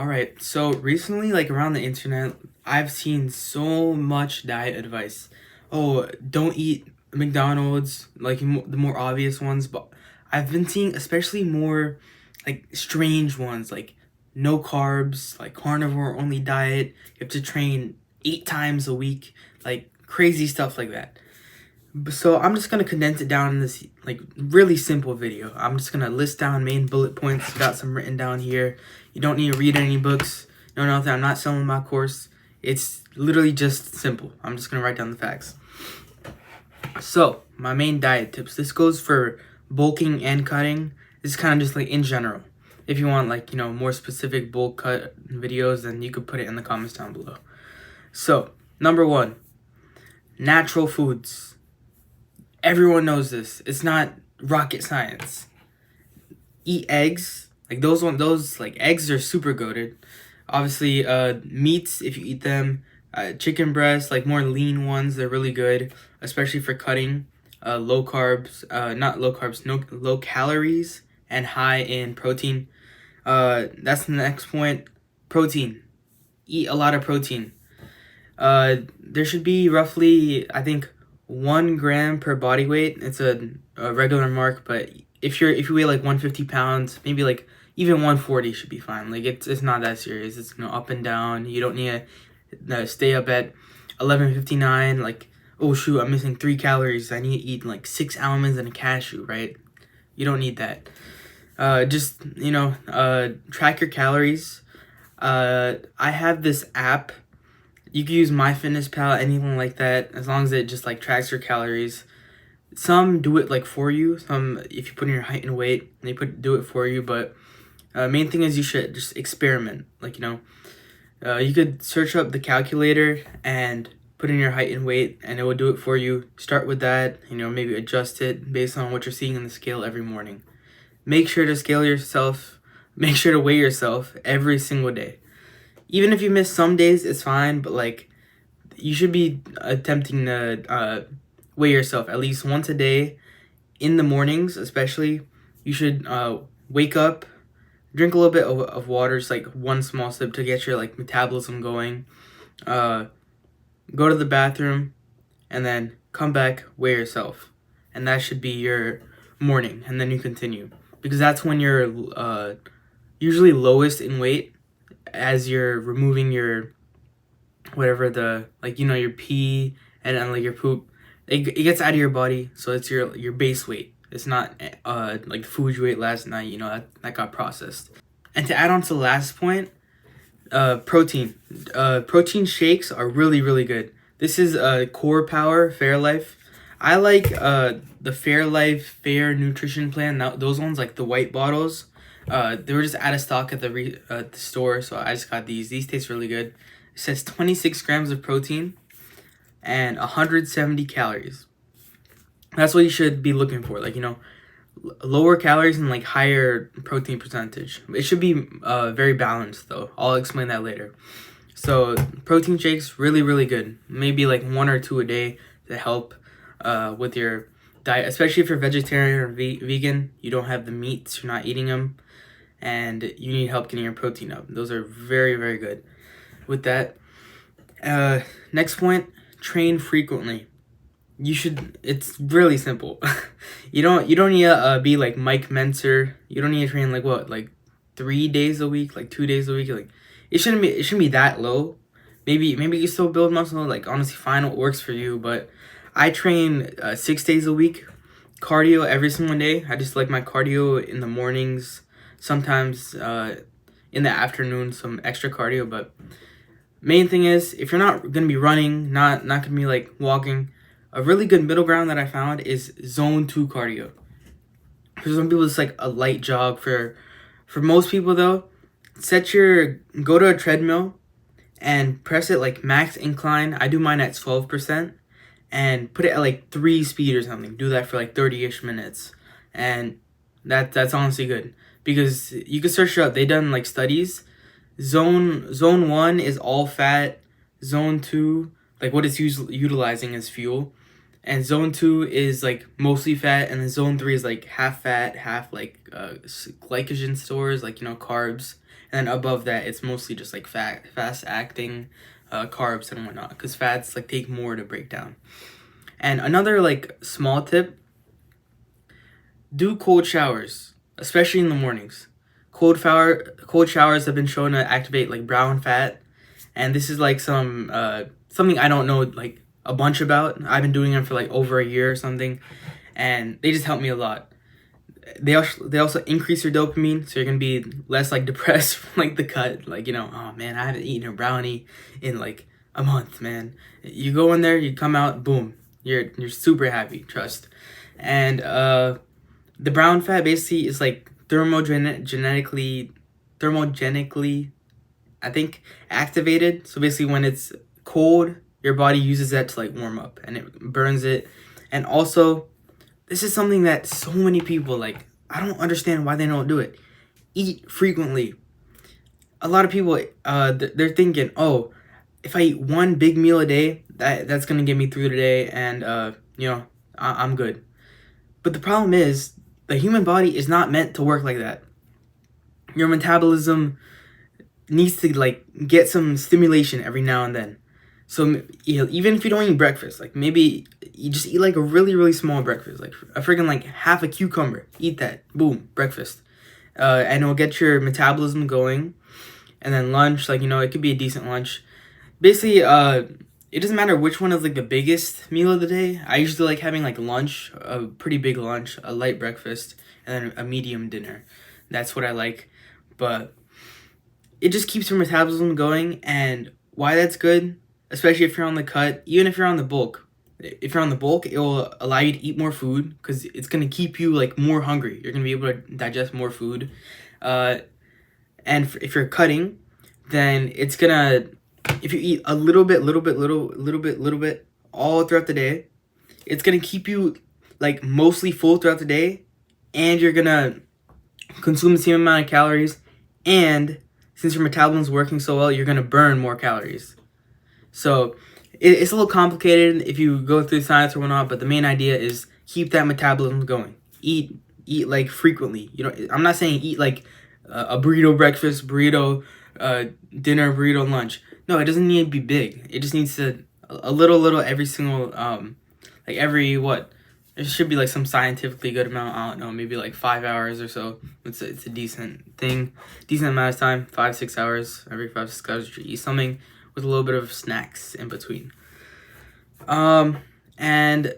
Alright, so recently, like around the internet, I've seen so much diet advice. Oh, don't eat McDonald's, like the more obvious ones, but I've been seeing especially more like strange ones, like no carbs, like carnivore only diet, you have to train 8 times a week, like crazy stuff like that. So I'm just gonna condense it down in this like really simple video. I'm just gonna list down main bullet points. Got some written down here. You don't need to read any books. No, nothing. I'm not selling my course. It's literally just simple. I'm just gonna write down the facts. So my main diet tips. This goes for bulking and cutting. This is kind of just like in general. If you want like more specific bulk cut videos, then you could put it in the comments down below. So number one, natural foods. Everyone knows this. It's not rocket science. Eat eggs. Like those like eggs are super goated. Obviously, meats if you eat them. Chicken breasts, like more lean ones, they're really good, especially for cutting. Low carbs, not low carbs, no low calories and high in protein. That's the next point. Protein. Eat a lot of protein. There should be roughly, I think, 1 gram per body weight. It's a regular mark, but if you weigh like 150 pounds, maybe like even 140 should be fine. Like it's not that serious. It's up and down. You don't need to stay up at 11:59. Like, oh shoot, I'm missing 3 calories. I need to eat like 6 almonds and a cashew. Right? You don't need that. Just track your calories. I have this app. You can use MyFitnessPal, anything like that, as long as it just like tracks your calories. Some do it like for you. Some, if you put in your height and weight, they do it for you. But main thing is you should just experiment. Like you could search up the calculator and put in your height and weight, and it will do it for you. Start with that. Maybe adjust it based on what you're seeing in the scale every morning. Make sure to scale yourself. Make sure to weigh yourself every single day. Even if you miss some days, it's fine, but like you should be attempting to weigh yourself at least once a day in the mornings, especially. You should wake up, drink a little bit of water, just like one small sip to get your like metabolism going. Go to the bathroom, and then come back, weigh yourself, and that should be your morning, and then you continue because that's when you're usually lowest in weight, as you're removing your whatever the your pee and like your poop. It gets out of your body, so it's your base weight. It's not like the food you ate last night, that got processed. And to add on to the last point, protein. Protein shakes are really, really good. This is Core Power Fairlife. I like the Fairlife Fair Nutrition Plan. Those ones, like the white bottles. They were just out of stock at the store, so I just got these. These taste really good. It says 26 grams of protein and 170 calories. That's what you should be looking for. Like, lower calories and like higher protein percentage. It should be very balanced though. I'll explain that later. So protein shakes, really, really good. Maybe like 1 or 2 a day to help with your diet, especially if you're vegetarian or vegan. You don't have the meats, you're not eating them, and you need help getting your protein up. Those are very, very good. With that, next point, train frequently. It's really simple. You don't need to be like Mike Menser. You don't need to train like 3 days a week, like 2 days a week. Like it shouldn't be that low. Maybe you still build muscle. Like honestly, find what works for you. But I train 6 days a week, cardio every single day. I just like my cardio in the mornings, sometimes in the afternoon, some extra cardio. But main thing is, if you're not gonna be running, not gonna be like walking, a really good middle ground that I found is zone 2 cardio. For some people, it's like a light jog. For most people though, go to a treadmill and press it like max incline. I do mine at 12%. And put it at like 3 speed or something. Do that for like 30-ish minutes. And that's honestly good. Because you can search it up. They done like studies. Zone 1 is all fat. Zone 2, like what it's utilizing as fuel. And zone 2 is like mostly fat. And then zone 3 is like half fat, half like glycogen stores, like, carbs. and then above that it's mostly just like fast acting carbs and whatnot, because fats like take more to break down. And another like small tip: do cold showers, especially in the mornings. Cold showers have been shown to activate like brown fat, and this is like something I don't know like a bunch about. I've been doing them for like over a year or something, and they just help me a lot. They also increase your dopamine, so you're gonna be less like depressed from like the cut. Like, you know, oh man, I haven't eaten a brownie in like a month, man. You go in there, you come out, boom, you're super happy. Trust. And the brown fat basically is like thermogenically, I think, activated. So basically, when it's cold, your body uses that to like warm up, and it burns it. And also, this is something that so many people like. I don't understand why they don't do it. Eat frequently. A lot of people, they're thinking, oh, if I eat one big meal a day, that's gonna get me through the day, and you know, I'm good. But the problem is, the human body is not meant to work like that. Your metabolism needs to like get some stimulation every now and then. So, you know, even if you don't eat breakfast, like maybe you just eat like a really, really small breakfast, like a freaking like half a cucumber. Eat that, boom, breakfast, and it'll get your metabolism going. And then lunch, like, you know, it could be a decent lunch. Basically, it doesn't matter which one is like the biggest meal of the day. I usually like having like lunch, a pretty big lunch, a light breakfast, and then a medium dinner. That's what I like. But it just keeps your metabolism going, and why that's good, especially if you're on the cut, even if you're on the bulk. If you're on the bulk, it will allow you to eat more food, because it's going to keep you like more hungry. You're going to be able to digest more food. And if you're cutting, then it's going to, if you eat a little bit, all throughout the day, it's going to keep you like mostly full throughout the day, and you're going to consume the same amount of calories, and since your metabolism is working so well, you're going to burn more calories. So it's a little complicated if you go through science or whatnot, but the main idea is keep that metabolism going. Eat like frequently. You know, I'm not saying eat like a burrito breakfast, burrito dinner, burrito lunch. No, it doesn't need to be big. It just needs to a little every single like every what. It should be like some scientifically good amount. I don't know, maybe like 5 hours or so. It's a decent thing, decent amount of time. 5-6 hours. Every 5-6 hours, you eat something with a little bit of snacks in between. And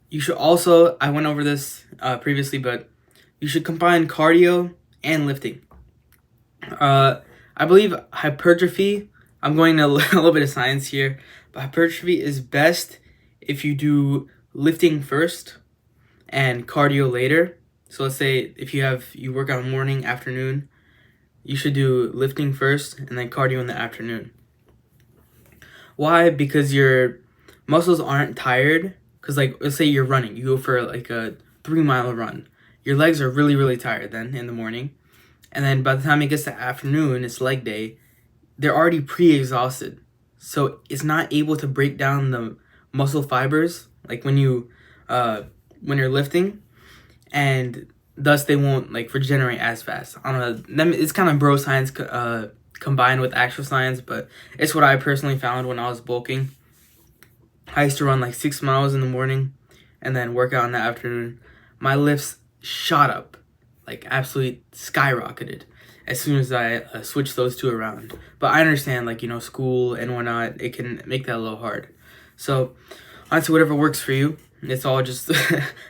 you should also, I went over this previously, but you should combine cardio and lifting. I believe hypertrophy, I'm going to a little bit of science here, but hypertrophy is best if you do lifting first and cardio later. So let's say if you work out morning, afternoon, you should do lifting first and then cardio in the afternoon. Why? Because your muscles aren't tired. Because like, let's say you're running, you go for like a 3-mile run. Your legs are really, really tired then in the morning. And then by the time it gets to afternoon, it's leg day, they're already pre-exhausted. So it's not able to break down the muscle fibers like when you're lifting, and thus they won't like regenerate as fast. I don't know. It's kind of bro science combined with actual science, but it's what I personally found when I was bulking. I used to run like 6 miles in the morning and then work out in the afternoon. My lifts shot up, like absolutely skyrocketed as soon as I switched those two around. But I understand, like, you know, school and whatnot, it can make that a little hard. So honestly, whatever works for you. It's all just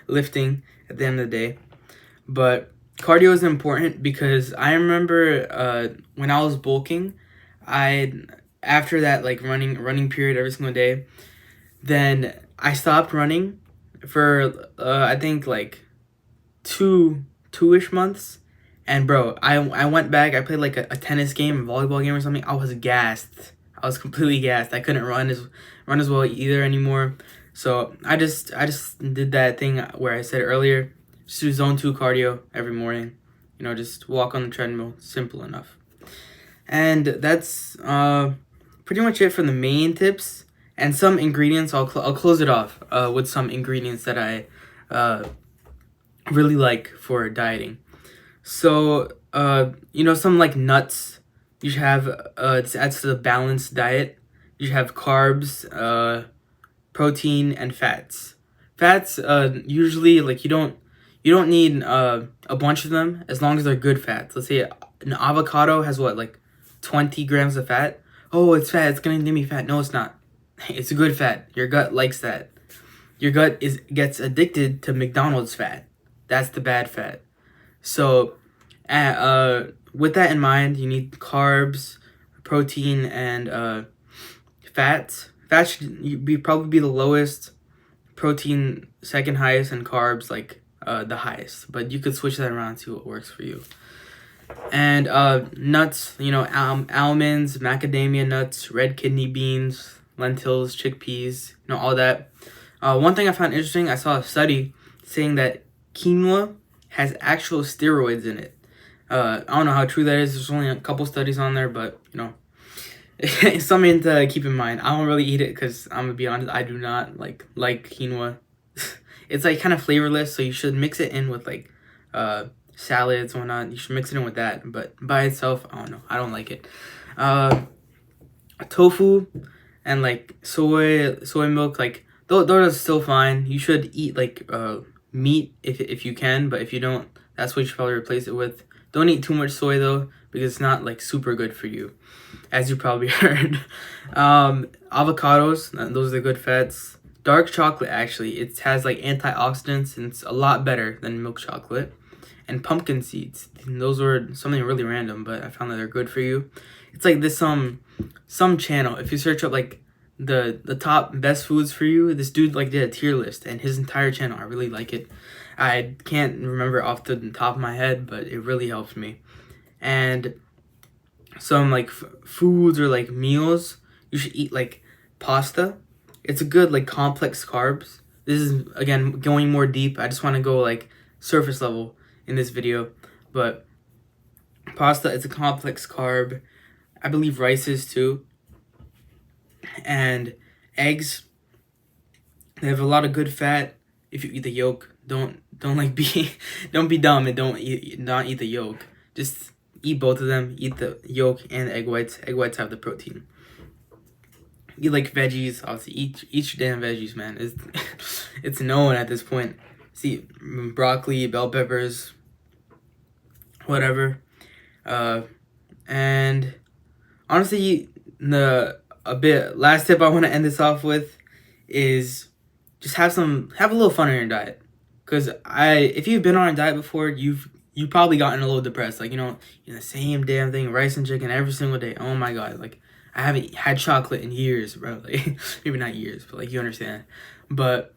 lifting at the end of the day. But cardio is important because I remember when I was bulking, after that like running period every single day, then I stopped running for I think like two-ish months. And bro, I went back, I played like a tennis game, a volleyball game or something. I was gassed. I was completely gassed. I couldn't run as well either anymore. So I just did that thing where I said earlier, just do zone 2 cardio every morning. You know, just walk on the treadmill. Simple enough. And that's pretty much it for the main tips. And some ingredients, I'll close it off with some ingredients that I really like for dieting. So, you know, some like nuts, You should have this adds to the balanced diet. You should have carbs, protein, and fats. Fats, usually like you don't need a bunch of them as long as they're good fats. Let's say an avocado has what, like 20 grams of fat. Oh, it's fat. It's gonna give me fat. No, it's not. It's a good fat. Your gut likes that. Your gut gets addicted to McDonald's fat. That's the bad fat. So, with that in mind, you need carbs, protein, and fats. Fats should probably be the lowest. Protein second highest, and carbs like the highest. But you could switch that around, see what works for you. And nuts, almonds, macadamia nuts, red kidney beans, lentils, chickpeas, all that. One thing I found interesting, I saw a study saying that quinoa has actual steroids in it. I don't know how true that is. There's only a couple studies on there, but it's something to keep in mind. I don't really eat it because I'm gonna be honest, I do not like quinoa. It's like kind of flavorless, so you should mix it in with like salads and whatnot. You should mix it in with that, but by itself, I don't know. I don't like it. Tofu and like soy milk, like those are still fine. You should eat like meat if you can, but if you don't, that's what you should probably replace it with. Don't eat too much soy though, because it's not like super good for you, as you probably heard. Avocados, those are good fats. Dark chocolate, actually, it has like antioxidants and it's a lot better than milk chocolate. And pumpkin seeds, and those were something really random, but I found that they're good for you. It's like this some channel. If you search up like the top best foods for you, this dude like did a tier list, and his entire channel, I really like it. I can't remember off the top of my head, but it really helped me. And some like foods or like meals, you should eat like pasta. It's a good like complex carbs. This is again going more deep. I just want to go like surface level in this video, but pasta, it's a complex carb. I believe rice is too. And eggs, they have a lot of good fat. If you eat the yolk, don't like be don't be dumb and not eat the yolk. Just eat both of them. Eat the yolk and the egg whites. Egg whites have the protein. Eat like veggies. Obviously, eat your damn veggies, man. It's known at this point. See, broccoli, bell peppers, whatever. And honestly, last tip I want to end this off with is just have a little fun in your diet. Because if you've been on a diet before, you've probably gotten a little depressed. Like, the same damn thing, rice and chicken every single day. Oh my god, like I haven't had chocolate in years, bro. Like, maybe not years, but like you understand. But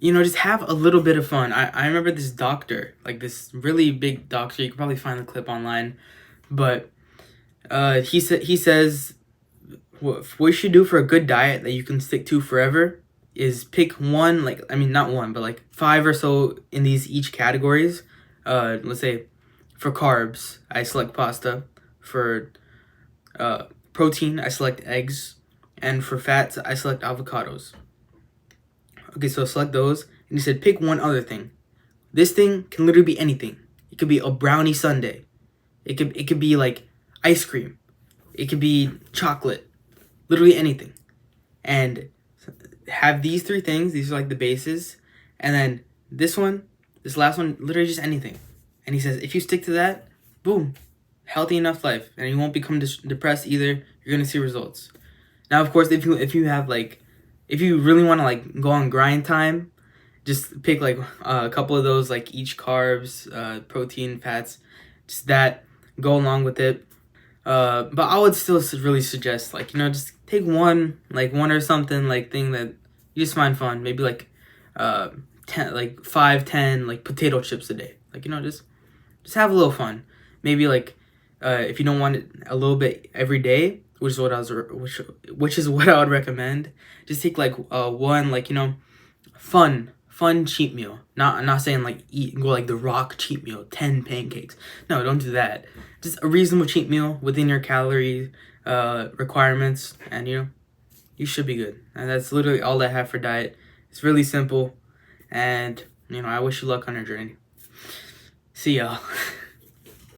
just have a little bit of fun. I remember this doctor, like this really big doctor. You can probably find the clip online, but he says what you should do for a good diet that you can stick to forever is pick one, like not one, but like 5 or so in these each categories. Let's say for carbs, I select pasta. For protein, I select eggs, and for fats, I select avocados. Okay, so select those, and he said pick one other thing. This thing can literally be anything. It could be a brownie sundae. It could be like ice cream. It could be chocolate. Literally anything. And have these 3 things. These are like the bases. And then this last one, literally just anything. And he says if you stick to that, boom, healthy enough life, and you won't become depressed either. You're gonna see results. Now, of course, if you really want to like go on grind time, just pick like a couple of those, like each carbs, protein, fats, just that, go along with it. But I would still really suggest just take one or something like thing that you just find fun. Maybe like 5-10 like potato chips a day. Just have a little fun. Maybe if you don't want it a little bit every day, which is what I would recommend. Just take one fun cheat meal. I'm not saying go like the Rock cheat meal, 10 pancakes. No, don't do that. Just a reasonable cheat meal within your calorie requirements, and you should be good. And that's literally all I have for diet. It's really simple, and I wish you luck on your journey. See y'all.